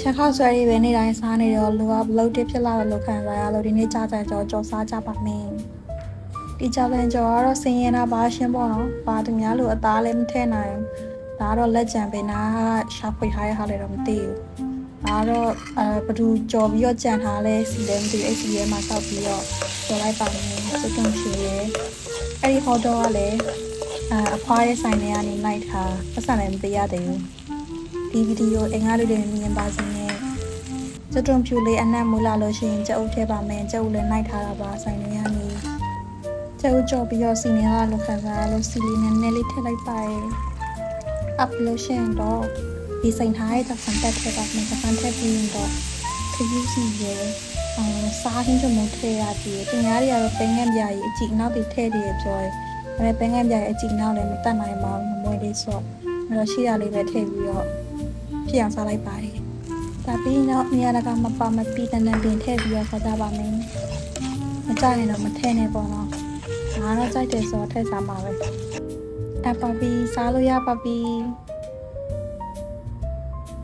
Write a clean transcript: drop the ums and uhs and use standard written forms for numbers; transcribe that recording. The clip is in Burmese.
ချက်ခောက်ဆွဲတွေပဲနေ့တိုင်းစားနေတော့လူကဘလို့တစ်ဖြစ်လာတယ်လို့ခံစားရလို့ဒီနေ့ကြာကြာကြော်စားကြပါမယ်ဒီကြာပြန်ကြော်ကတော့စင်ရင်တာပါရှင်းပေါ့နော်ပါသူများလို့အသားလည်းမထည့်နိုင်ဒါကတော့လက်ကြံပဲနာရှာဖွေထားရဟာလည်းတော့မသိဘူးဒါတော့ဘသူကြော်ပြီးတော့ကြံထားလဲစီလည်းမသိအဲ့စီရဲမှာစောက်ပြီးတော့ကြော်လိုက်ပါမယ်စုံရှိရဲအဲ့ဒီဟော့တော့ကလည်းအဖွားရဲ့ဆိုင်ထဲကနေလိုက်ထားပတ်စံလည်းမပေးရသေးဘူးဒီဗီဒီယိုအင်္ဂါလေးတွေမြင်ပါစေနဲ့စတုံဖြူလေးအနက်မူလာလို့ရှိရင်ကြက်ဥထည့်ပါမယ်ကြက်ဥလည်းနိုင်ထားတာပါဆိုင်ထဲကနေကြက်ဥကြော်ပြီးတော့စီနေလာလို့ခံစားရလို့စီလေးနဲ့နည်းလေးထည့်လိုက်ပါရဲ့အပ်လို့ရှိရင်တော့ဒီဆိုင်ထားရဲ့တစ်ဖန်တက်ထည့်ပါမယ်တစ်ဖန်ထည့်ပြီးတော့ခရီးစီရဲ့စားဟင်းတို့မထည့်ရသေးတယ်။ညားတွေကတော့ပင်ငယ်ပြားကြီးအကြည့်နောက်တွေထည့်တယ်ပြောတယ်။ဒါပေမဲ့ပင်ငယ်ပြားကြီးအကြည့်နောက်လည်းမတတ်နိုင်ပါဘူးမမွေးလေးဆို။အဲ့တော့ရှိရလေးပဲထည့်ပြီးတော့ဖြစ်အောင်စားလိုက်ပါတယ်။ဒါပြီးတော့နေရာကမပါမပြီးတဲ့နဲ့ပင်ထည့်ပြီးတော့စားကြပါမယ်။မကြရင်တော့မထည့်နဲ့ပေါ့နော်။ဒါတော့ကြိုက်တယ်ဆိုတော့ထည့်စားပါပဲ။အပါပြီးစားလို့ရပါပြီ။